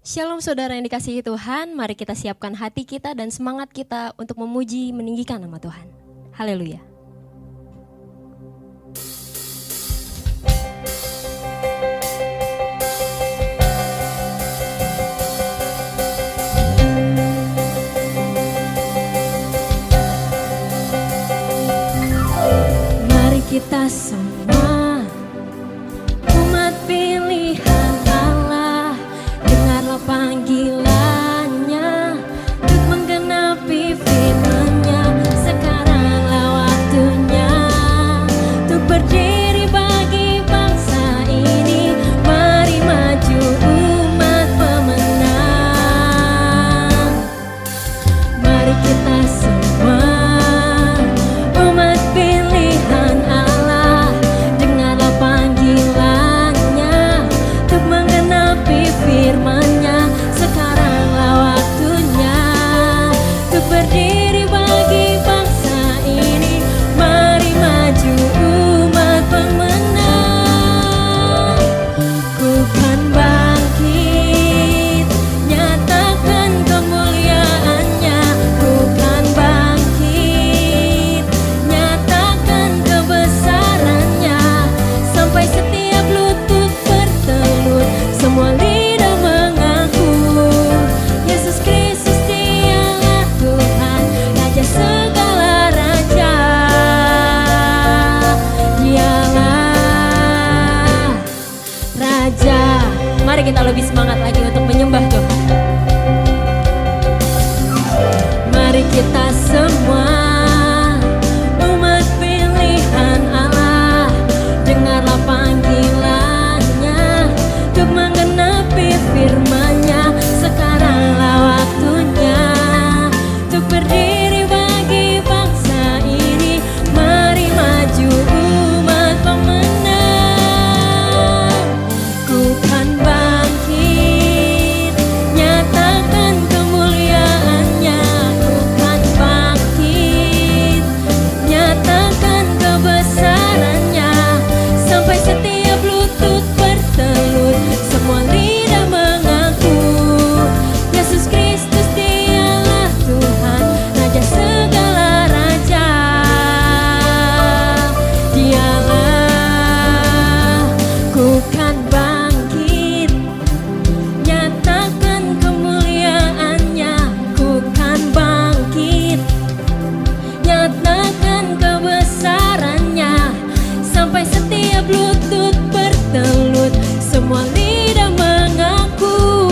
Shalom saudara yang dikasihi Tuhan, mari kita siapkan hati kita dan semangat kita untuk memuji, meninggikan nama Tuhan. Haleluya. Mari kita semua umat pilihan Allah, dengarlah panggilannya untuk menggenapi firman-Nya. Sekaranglah waktunya untuk berdiri bagi bangsa ini. Mari maju umat pemenang. Mari kita semua umat pilihan Allah, dengarlah panggilannya untuk menggenapi firman-Nya. Sekaranglah waktunya untuk berdiri bagi bangsa ini. Mari maju umat pemenang. Ku kan bangkit, nyatakan kemuliaan-Nya. Ku kan bangkit, nyatakan kebesaran-Nya. Sampai setiap lutut bertelut, semua lidah mengaku Yesus Kristus Dialah Tuhan, Raja segala raja. Dialah Raja. Mari kita lebih semangat lagi untuk menyembah Tuhan. Mari kita semua umat pilihan Allah, dengarlah panggilannya untuk menggenapi firman-Nya. Sekaranglah waktunya untuk berdiri bagi bangsa ini. Mari maju umat pemenang. Ku kan bangkit, nyatakan kemuliaan-Nya. Ku kan bangkit, nyatakan kebesaran-Nya. Sampai setiap lutut bertelut, semua lidah mengaku Yesus Kristus Dialah Tuhan, Raja segala raja. Dialah. Ku kan bangkit, nyatakan kemuliaan-Nya. Ku kan bangkit, nyatakan kebesaran-Nya. Sampai setiap lutut bertelut, semua lidah mengaku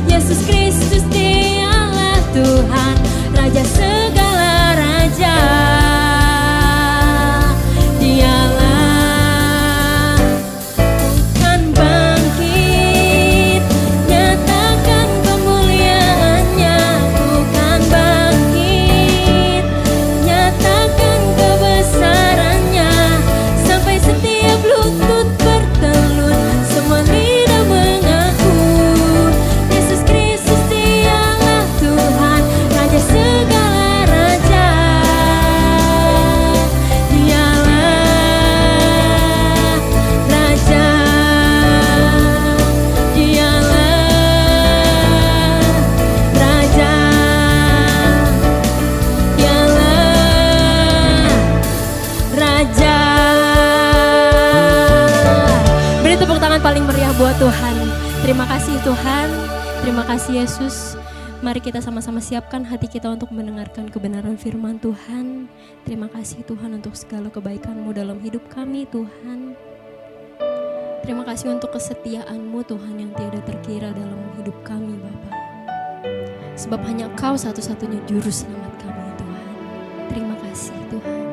Yesus Kristus Dialah Tuhan, Raja segala raja. Dialah. Kan bangkit, nyatakan kemuliaan-Nya. Ku kan bangkit, nyatakan kebesaran-Nya. Sampai setiap lutut bertelut, semua lidah mengaku Yesus Kristus Dialah Tuhan, Raja segala raja. Dialah Raja. Dialah Raja. Dialah Raja. Beri tepuk tangan paling meriah buat Tuhan. Terima kasih Tuhan, terima kasih Yesus. Mari kita sama-sama siapkan hati kita untuk mendengarkan kebenaran firman Tuhan. Terima kasih Tuhan untuk segala kebaikan-Mu dalam hidup kami Tuhan. Terima kasih untuk kesetiaan-Mu Tuhan yang tiada terkira dalam hidup kami Bapa. Sebab hanya Kau satu-satunya juru selamat kami Tuhan. Terima kasih Tuhan.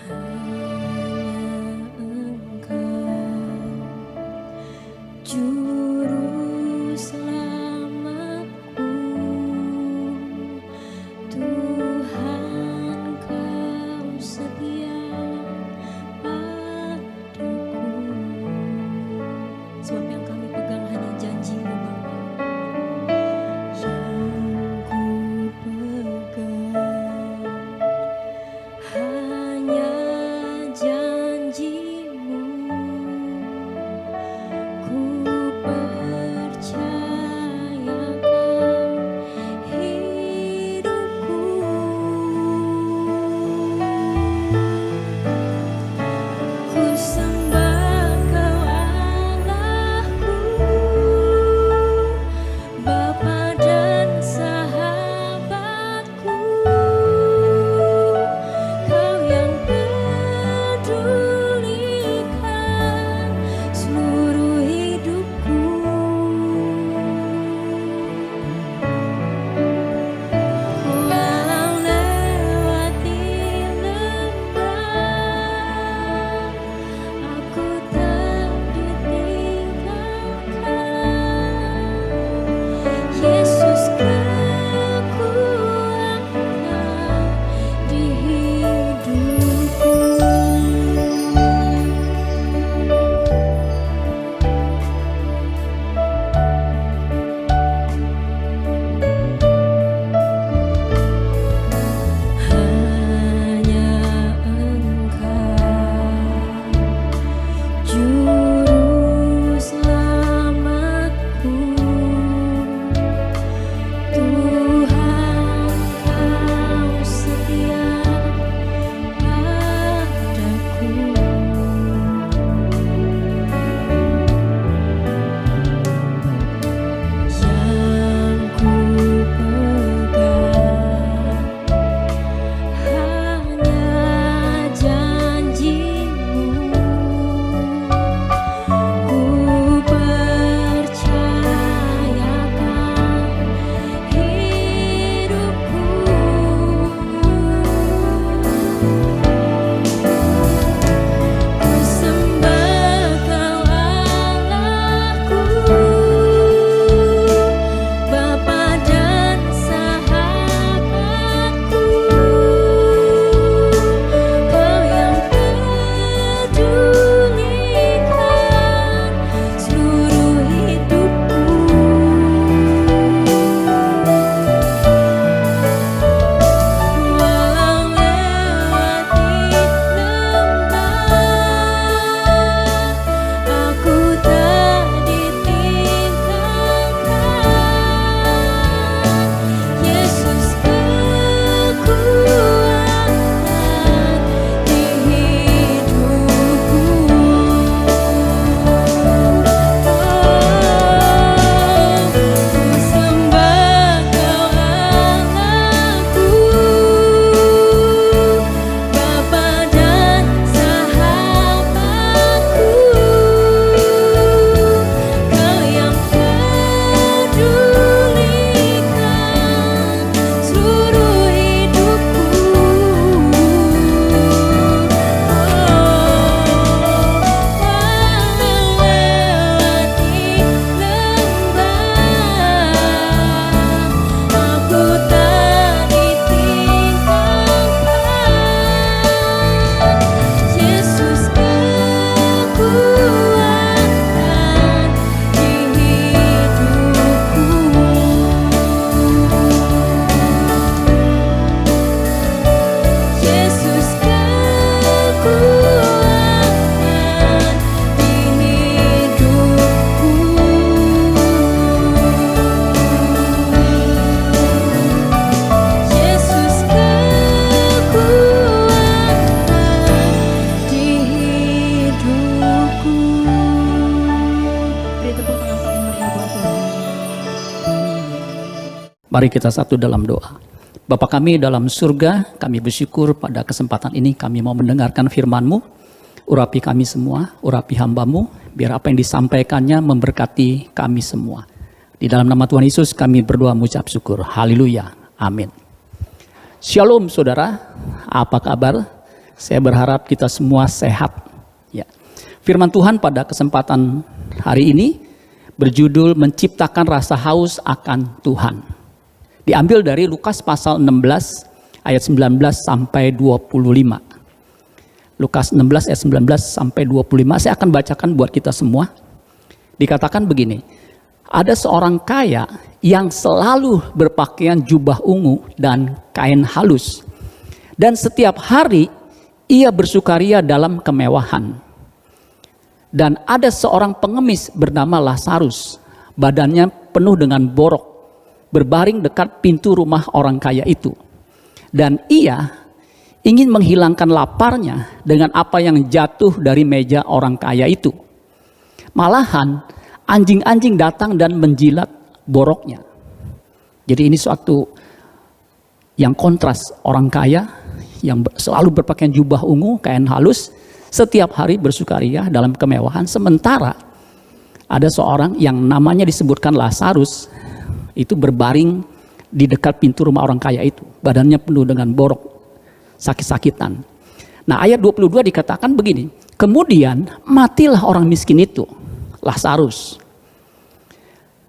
Hanya Engkau juru selamatku, Tuhan Kau setia padaku. Sebab yang kami pegang hanya janji-Mu Bapa. Mari kita satu dalam doa. Bapa kami dalam surga, kami bersyukur pada kesempatan ini kami mau mendengarkan firman-Mu. Urapi kami semua, urapi hamba-Mu, biar apa yang disampaikannya memberkati kami semua. Di dalam nama Tuhan Yesus kami berdoa mengucap syukur. Haleluya. Amin. Shalom saudara, apa kabar? Saya berharap kita semua sehat. Ya. Firman Tuhan pada kesempatan hari ini berjudul menciptakan rasa haus akan Tuhan. Diambil dari Lukas pasal 16 ayat 19 sampai 25. Lukas 16 ayat 19 sampai 25. Saya akan bacakan buat kita semua. Dikatakan begini. Ada seorang kaya yang selalu berpakaian jubah ungu dan kain halus. Dan setiap hari ia bersukaria dalam kemewahan. Dan ada seorang pengemis bernama Lazarus. Badannya penuh dengan borok. Berbaring dekat pintu rumah orang kaya itu. Dan ia ingin menghilangkan laparnya dengan apa yang jatuh dari meja orang kaya itu. Malahan anjing-anjing datang dan menjilat boroknya. Jadi ini suatu yang kontras, orang kaya yang selalu berpakaian jubah ungu, kain halus, setiap hari bersukaria dalam kemewahan. Sementara ada seorang yang namanya disebutkan Lazarus, itu berbaring di dekat pintu rumah orang kaya itu. Badannya penuh dengan borok, sakit-sakitan. Nah ayat 22 dikatakan begini. Kemudian matilah orang miskin itu, Lazarus.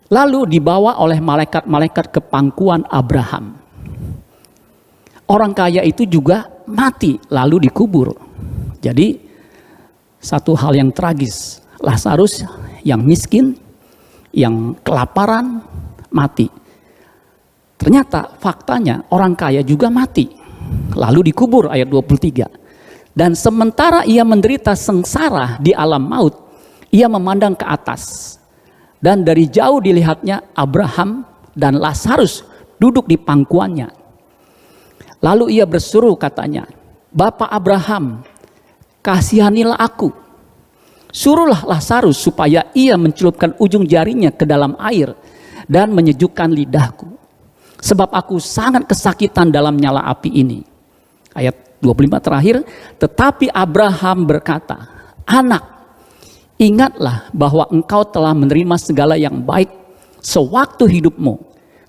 Lalu dibawa oleh malaikat-malaikat ke pangkuan Abraham. Orang kaya itu juga mati lalu dikubur. Jadi satu hal yang tragis. Lazarus yang miskin, yang kelaparan, mati. Ternyata faktanya orang kaya juga mati. Lalu dikubur ayat 23. Dan sementara ia menderita sengsara di alam maut, ia memandang ke atas. Dan dari jauh dilihatnya Abraham dan Lazarus duduk di pangkuannya. Lalu ia berseru katanya, Bapak Abraham, kasihanilah aku. Suruhlah Lazarus supaya ia mencelupkan ujung jarinya ke dalam air dan menyejukkan lidahku. Sebab aku sangat kesakitan dalam nyala api ini. Ayat 25 terakhir. Tetapi Abraham berkata, Anak, ingatlah bahwa engkau telah menerima segala yang baik sewaktu hidupmu.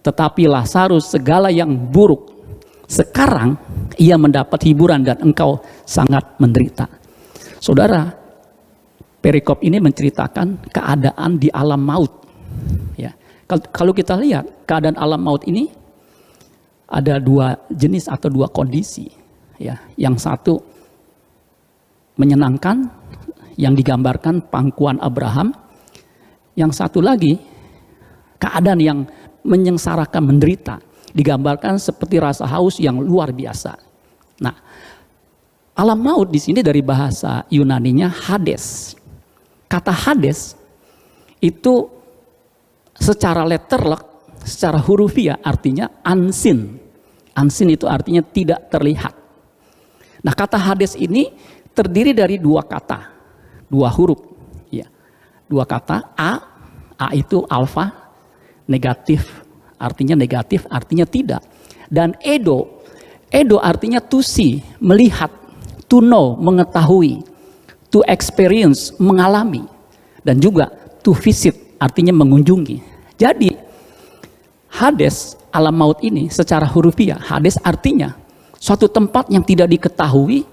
Tetapi Lazarus segala yang buruk. Sekarang ia mendapat hiburan dan engkau sangat menderita. Saudara, perikop ini menceritakan keadaan di alam maut. Ya. Kalau kita lihat keadaan alam maut ini ada dua jenis atau dua kondisi. Ya, yang satu menyenangkan yang digambarkan pangkuan Abraham. Yang satu lagi keadaan yang menyengsarakan, menderita, digambarkan seperti rasa haus yang luar biasa. Nah, alam maut di sini dari bahasa Yunaninya Hades. Kata Hades itu secara letterlek, secara hurufiah artinya unseen. Unseen itu artinya tidak terlihat. Nah kata Hades ini terdiri dari dua kata, dua huruf. Ya. Dua kata, A itu alfa, negatif artinya tidak. Dan Edo artinya to see, melihat, to know, mengetahui, to experience, mengalami. Dan juga to visit, artinya mengunjungi. Jadi Hades, alam maut ini secara hurufiah, Hades artinya suatu tempat yang tidak diketahui,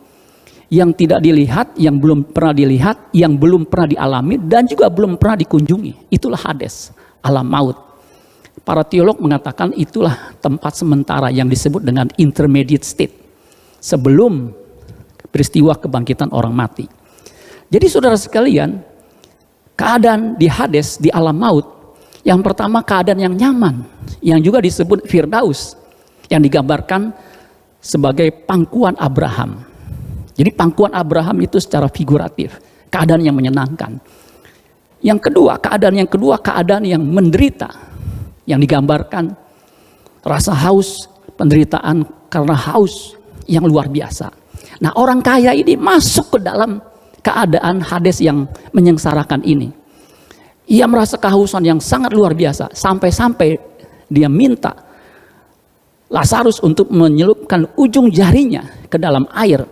yang tidak dilihat, yang belum pernah dilihat, yang belum pernah dialami, dan juga belum pernah dikunjungi. Itulah Hades, alam maut. Para teolog mengatakan itulah tempat sementara yang disebut dengan intermediate state, sebelum peristiwa kebangkitan orang mati. Jadi saudara sekalian, keadaan di Hades, di alam maut, yang pertama keadaan yang nyaman, yang juga disebut Firdaus, yang digambarkan sebagai pangkuan Abraham. Jadi pangkuan Abraham itu secara figuratif, keadaan yang menyenangkan. Yang kedua, keadaan yang menderita, yang digambarkan rasa haus, penderitaan karena haus yang luar biasa. Nah orang kaya ini masuk ke dalam keadaan Hades yang menyengsarakan ini. Ia merasa kehausan yang sangat luar biasa, sampai-sampai dia minta Lazarus untuk menyelupkan ujung jarinya ke dalam air,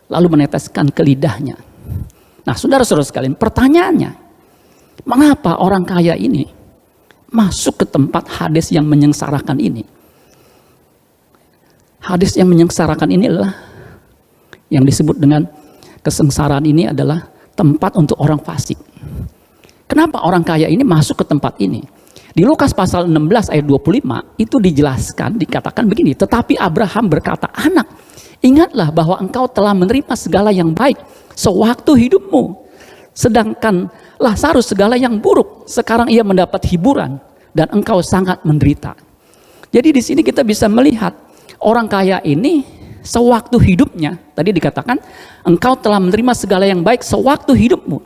lalu meneteskan ke lidahnya. Nah, saudara-saudara sekalian, pertanyaannya, mengapa orang kaya ini masuk ke tempat Hades yang menyengsarakan ini? Hades yang menyengsarakan ini adalah yang disebut dengan kesengsaraan ini adalah tempat untuk orang fasik. Kenapa orang kaya ini masuk ke tempat ini? Di Lukas pasal 16 ayat 25 itu dijelaskan, dikatakan begini, tetapi Abraham berkata, anak, ingatlah bahwa engkau telah menerima segala yang baik sewaktu hidupmu, sedangkan Lazarus segala yang buruk. Sekarang ia mendapat hiburan dan engkau sangat menderita. Jadi di sini kita bisa melihat orang kaya ini sewaktu hidupnya, tadi dikatakan engkau telah menerima segala yang baik sewaktu hidupmu.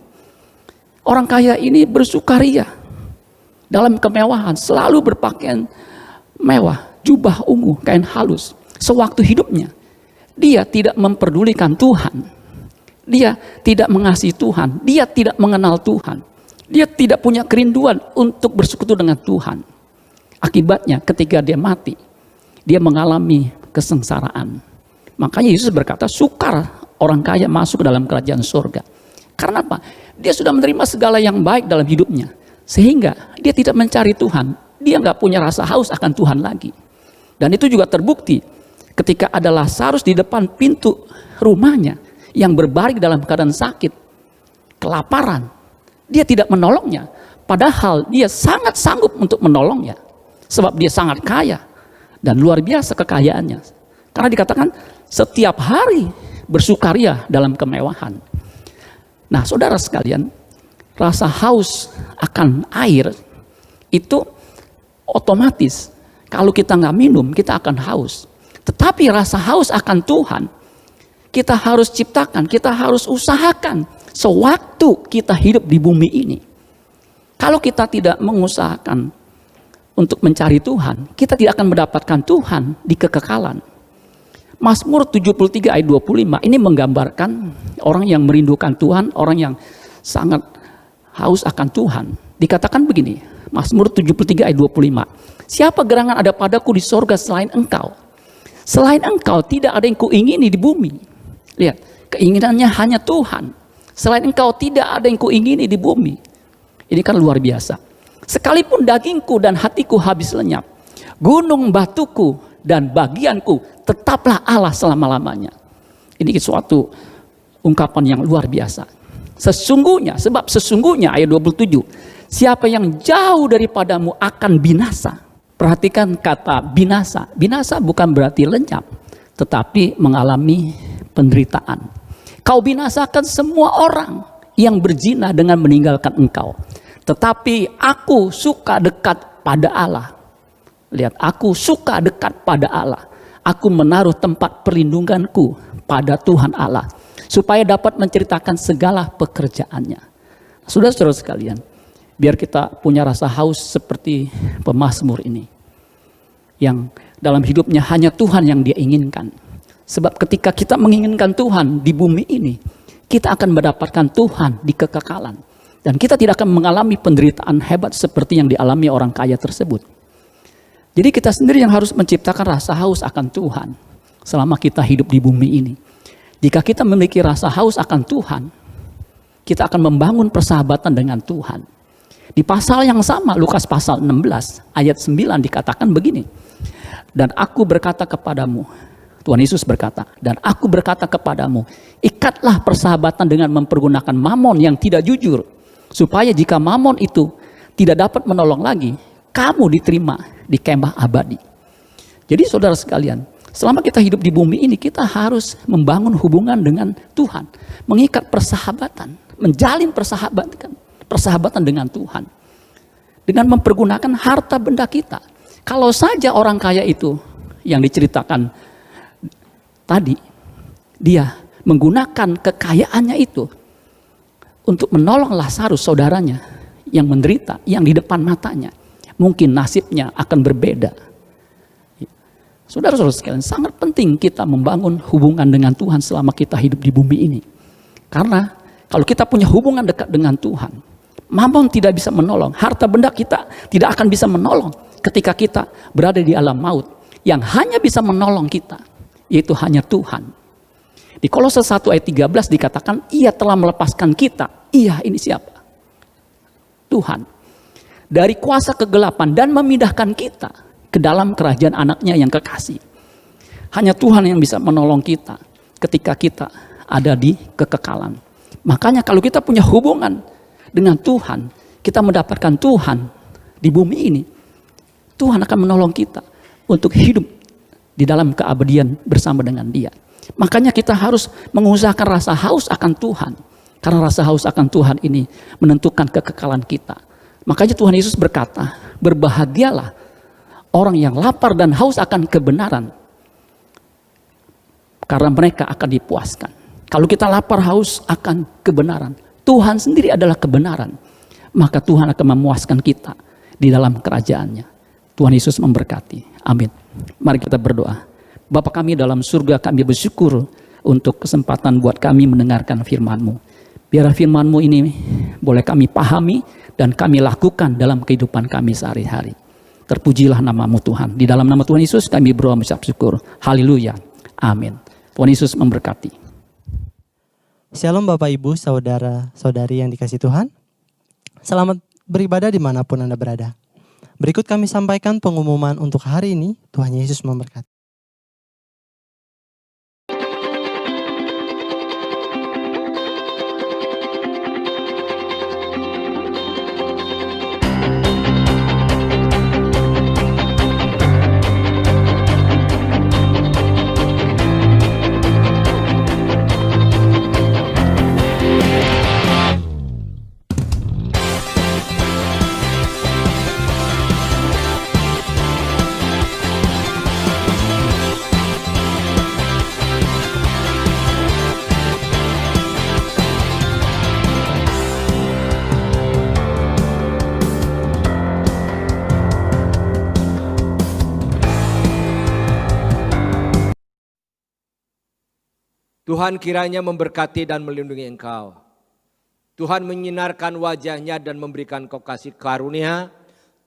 Orang kaya ini bersukaria dalam kemewahan, selalu berpakaian mewah, jubah ungu, kain halus. Sewaktu hidupnya, dia tidak memperdulikan Tuhan. Dia tidak mengasihi Tuhan. Dia tidak mengenal Tuhan. Dia tidak punya kerinduan untuk bersekutu dengan Tuhan. Akibatnya ketika dia mati, dia mengalami kesengsaraan. Makanya Yesus berkata, sukar orang kaya masuk ke dalam kerajaan surga. Karena apa? Dia sudah menerima segala yang baik dalam hidupnya. Sehingga dia tidak mencari Tuhan. Dia nggak punya rasa haus akan Tuhan lagi. Dan itu juga terbukti ketika ada Lazarus di depan pintu rumahnya yang berbaring dalam keadaan sakit, kelaparan. Dia tidak menolongnya. Padahal dia sangat sanggup untuk menolongnya. Sebab dia sangat kaya dan luar biasa kekayaannya. Karena dikatakan setiap hari bersukaria dalam kemewahan. Nah, saudara sekalian, rasa haus akan air itu otomatis kalau kita nggak minum kita akan haus. Tetapi rasa haus akan Tuhan kita harus ciptakan, kita harus usahakan sewaktu kita hidup di bumi ini. Kalau kita tidak mengusahakan untuk mencari Tuhan, kita tidak akan mendapatkan Tuhan di kekekalan. Mazmur 73 ayat 25 ini menggambarkan orang yang merindukan Tuhan, orang yang sangat haus akan Tuhan. Dikatakan begini, Mazmur 73 ayat 25. Siapa gerangan ada padaku di sorga selain engkau? Selain engkau tidak ada yang kuingini di bumi. Lihat, keinginannya hanya Tuhan. Selain engkau tidak ada yang kuingini di bumi. Ini kan luar biasa. Sekalipun dagingku dan hatiku habis lenyap, gunung batuku dan bagianku tetaplah Allah selama-lamanya. Ini suatu ungkapan yang luar biasa. Sesungguhnya, sebab sesungguhnya ayat 27, siapa yang jauh daripadamu akan binasa. Perhatikan kata binasa. Binasa bukan berarti lenyap, tetapi mengalami penderitaan. Kau binasakan semua orang yang berzina dengan meninggalkan engkau. Tetapi aku suka dekat pada Allah. Lihat, aku suka dekat pada Allah. Aku menaruh tempat perlindunganku pada Tuhan Allah, supaya dapat menceritakan segala pekerjaannya. Saudara-saudara sekalian, biar kita punya rasa haus seperti pemazmur ini, yang dalam hidupnya hanya Tuhan yang dia inginkan. Sebab ketika kita menginginkan Tuhan di bumi ini, kita akan mendapatkan Tuhan di kekekalan. Dan kita tidak akan mengalami penderitaan hebat seperti yang dialami orang kaya tersebut. Jadi kita sendiri yang harus menciptakan rasa haus akan Tuhan selama kita hidup di bumi ini. Jika kita memiliki rasa haus akan Tuhan, kita akan membangun persahabatan dengan Tuhan. Di pasal yang sama, Lukas pasal 16 ayat 9 dikatakan begini. Dan aku berkata kepadamu, Tuhan Yesus berkata, dan aku berkata kepadamu, ikatlah persahabatan dengan mempergunakan mamon yang tidak jujur, supaya jika mamon itu tidak dapat menolong lagi, kamu diterima di kemah abadi. Jadi saudara sekalian, selama kita hidup di bumi ini, kita harus membangun hubungan dengan Tuhan, mengikat persahabatan, menjalin persahabatan dengan Tuhan, dengan mempergunakan harta benda kita. Kalau saja orang kaya itu yang diceritakan tadi, dia menggunakan kekayaannya itu untuk menolong Lazarus saudaranya yang menderita, yang di depan matanya, mungkin nasibnya akan berbeda. Saudara-saudara sekalian, sangat penting kita membangun hubungan dengan Tuhan selama kita hidup di bumi ini. Karena kalau kita punya hubungan dekat dengan Tuhan, mamon tidak bisa menolong, harta benda kita tidak akan bisa menolong ketika kita berada di alam maut. yang hanya bisa menolong kita, yaitu hanya Tuhan. Di Kolose 1 ayat 13 dikatakan, Ia telah melepaskan kita. Iya, ini siapa? Tuhan. Dari kuasa kegelapan dan memindahkan kita ke dalam kerajaan anaknya yang kekasih. Hanya Tuhan yang bisa menolong kita ketika kita ada di kekekalan. Makanya kalau kita punya hubungan dengan Tuhan, kita mendapatkan Tuhan di bumi ini, Tuhan akan menolong kita untuk hidup di dalam keabadian bersama dengan Dia. Makanya kita harus mengusahakan rasa haus akan Tuhan. Karena rasa haus akan Tuhan ini menentukan kekekalan kita. Makanya Tuhan Yesus berkata, berbahagialah orang yang lapar dan haus akan kebenaran. Karena mereka akan dipuaskan. Kalau kita lapar haus akan kebenaran, Tuhan sendiri adalah kebenaran. Maka Tuhan akan memuaskan kita di dalam kerajaannya. Tuhan Yesus memberkati. Amin. Mari kita berdoa. Bapa kami dalam surga, kami bersyukur untuk kesempatan buat kami mendengarkan firman-Mu. Biar firman-Mu ini boleh kami pahami dan kami lakukan dalam kehidupan kami sehari-hari. Terpujilah nama-Mu Tuhan. Di dalam nama Tuhan Yesus kami berdoa mengucap syukur. Haleluya. Amin. Tuhan Yesus memberkati. Shalom Bapak Ibu, Saudara Saudari yang dikasihi Tuhan. Selamat beribadah dimanapun Anda berada. Berikut kami sampaikan pengumuman untuk hari ini. Tuhan Yesus memberkati. Tuhan kiranya memberkati dan melindungi engkau. Tuhan menyinarkan wajahnya dan memberikan kau kasih karunia.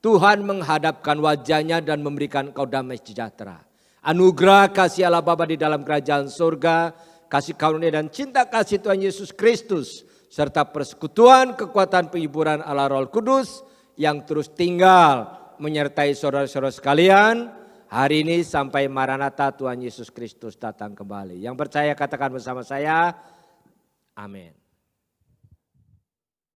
Tuhan menghadapkan wajahnya dan memberikan kau damai sejahtera. Anugerah kasih Allah Bapa di dalam kerajaan surga, kasih karunia dan cinta kasih Tuhan Yesus Kristus, serta persekutuan kekuatan penghiburan Allah Roh Kudus yang terus tinggal menyertai saudara-saudara sekalian. Hari ini sampai Maranatha Tuhan Yesus Kristus datang kembali. Yang percaya katakan bersama saya, amin.